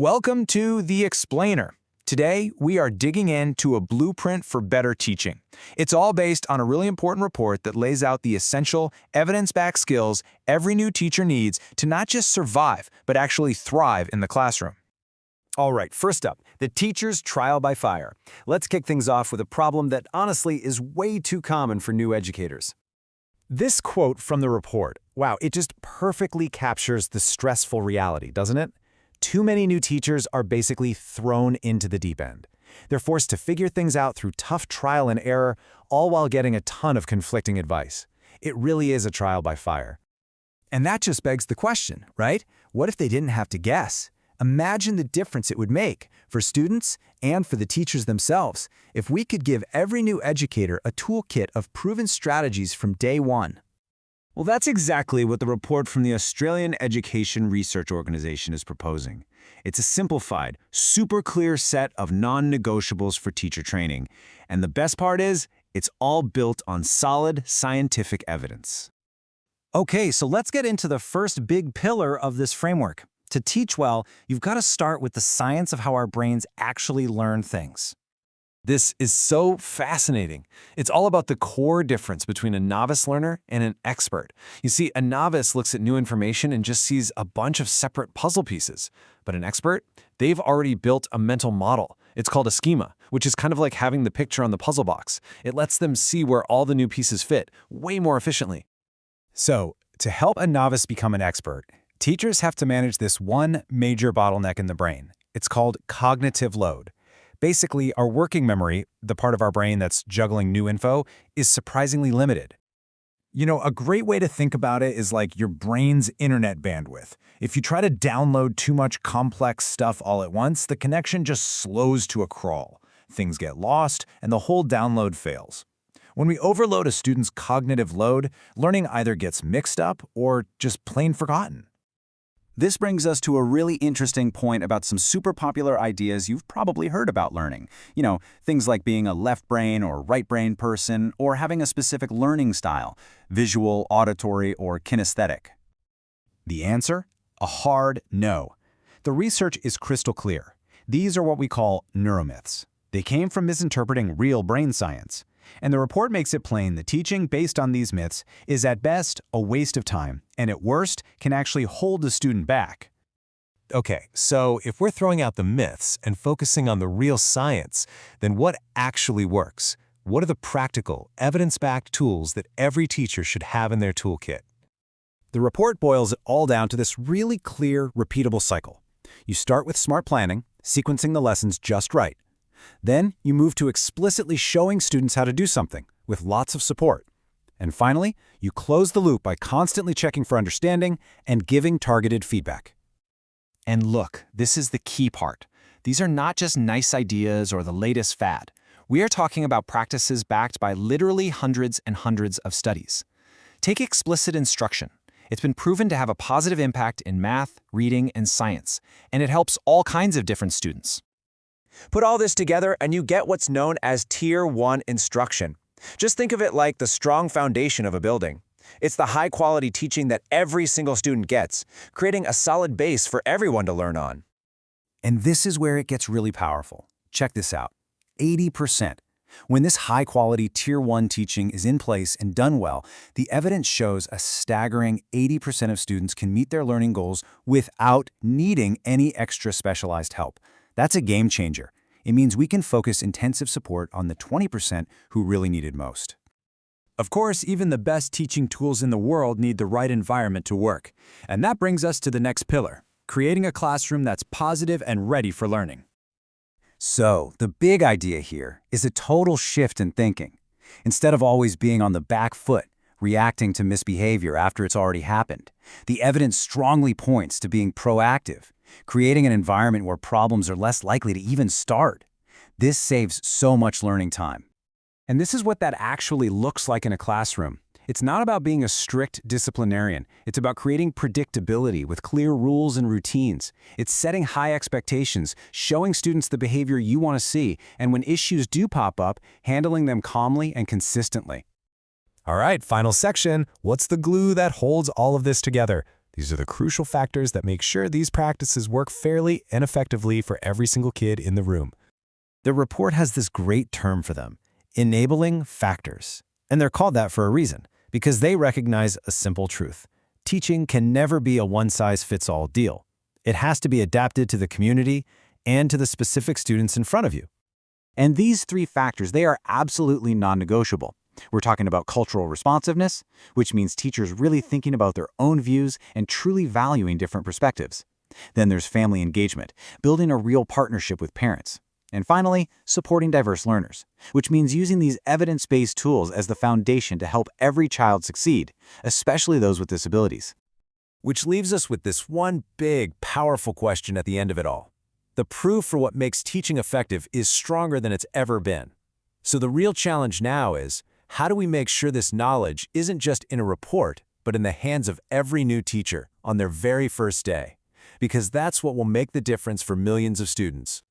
Welcome to The Explainer. Today, we are digging into a blueprint for better teaching. It's all based on a really important report that lays out the essential, evidence-backed skills every new teacher needs to not just survive, but actually thrive in the classroom. All right, first up, the teacher's trial by fire. Let's kick things off with a problem that honestly is way too common for new educators. This quote from the report, wow, it just perfectly captures the stressful reality, doesn't it? Too many new teachers are basically thrown into the deep end. They're forced to figure things out through tough trial and error, all while getting a ton of conflicting advice. It really is a trial by fire. And that just begs the question, right? What if they didn't have to guess? Imagine the difference it would make for students and for the teachers themselves if we could give every new educator a toolkit of proven strategies from day one. Well, that's exactly what the report from the Australian Education Research Organisation is proposing. It's a simplified, super clear set of non-negotiables for teacher training. And the best part is, it's all built on solid scientific evidence. Okay, so let's get into the first big pillar of this framework. To teach well, you've got to start with the science of how our brains actually learn things. This is so fascinating. It's all about the core difference between a novice learner and an expert. You see, a novice looks at new information and just sees a bunch of separate puzzle pieces. But an expert, they've already built a mental model. It's called a schema, which is kind of like having the picture on the puzzle box. It lets them see where all the new pieces fit way more efficiently. So, to help a novice become an expert, teachers have to manage this one major bottleneck in the brain. It's called cognitive load. Basically, our working memory, the part of our brain that's juggling new info, is surprisingly limited. You know, a great way to think about it is like your brain's internet bandwidth. If you try to download too much complex stuff all at once, the connection just slows to a crawl. Things get lost, and the whole download fails. When we overload a student's cognitive load, learning either gets mixed up or just plain forgotten. This brings us to a really interesting point about some super popular ideas you've probably heard about learning. You know, things like being a left brain or right brain person, or having a specific learning style, visual, auditory, or kinesthetic. The answer? A hard no. The research is crystal clear. These are what we call neuromyths. They came from misinterpreting real brain science. And the report makes it plain that teaching based on these myths is at best a waste of time, and at worst can actually hold the student back. Okay, so if we're throwing out the myths and focusing on the real science, then what actually works? What are the practical, evidence-backed tools that every teacher should have in their toolkit? The report boils it all down to this really clear, repeatable cycle. You start with smart planning, sequencing the lessons just right. Then, you move to explicitly showing students how to do something, with lots of support. And finally, you close the loop by constantly checking for understanding and giving targeted feedback. And look, this is the key part. These are not just nice ideas or the latest fad. We are talking about practices backed by literally hundreds and hundreds of studies. Take explicit instruction. It's been proven to have a positive impact in math, reading, and science, and it helps all kinds of different students. Put all this together and you get what's known as Tier 1 instruction. Just think of it like the strong foundation of a building. It's the high-quality teaching that every single student gets, creating a solid base for everyone to learn on. And this is where it gets really powerful. Check this out. 80%. When this high-quality Tier 1 teaching is in place and done well, the evidence shows a staggering 80% of students can meet their learning goals without needing any extra specialized help. That's a game changer. It means we can focus intensive support on the 20% who really need it most. Of course, even the best teaching tools in the world need the right environment to work. And that brings us to the next pillar, creating a classroom that's positive and ready for learning. So, the big idea here is a total shift in thinking. Instead of always being on the back foot, reacting to misbehavior after it's already happened, the evidence strongly points to being proactive, creating an environment where problems are less likely to even start. This saves so much learning time. And this is what that actually looks like in a classroom. It's not about being a strict disciplinarian. It's about creating predictability with clear rules and routines. It's setting high expectations, showing students the behavior you want to see, and when issues do pop up, handling them calmly and consistently. All right, final section. What's the glue that holds all of this together? These are the crucial factors that make sure these practices work fairly and effectively for every single kid in the room. The report has this great term for them, enabling factors. And they're called that for a reason, because they recognize a simple truth. Teaching can never be a one-size-fits-all deal. It has to be adapted to the community and to the specific students in front of you. And these three factors, they are absolutely non-negotiable. We're talking about cultural responsiveness, which means teachers really thinking about their own views and truly valuing different perspectives. Then there's family engagement, building a real partnership with parents. And finally, supporting diverse learners, which means using these evidence-based tools as the foundation to help every child succeed, especially those with disabilities. Which leaves us with this one big, powerful question at the end of it all. The proof for what makes teaching effective is stronger than it's ever been. So the real challenge now is, how do we make sure this knowledge isn't just in a report, but in the hands of every new teacher on their very first day? Because that's what will make the difference for millions of students.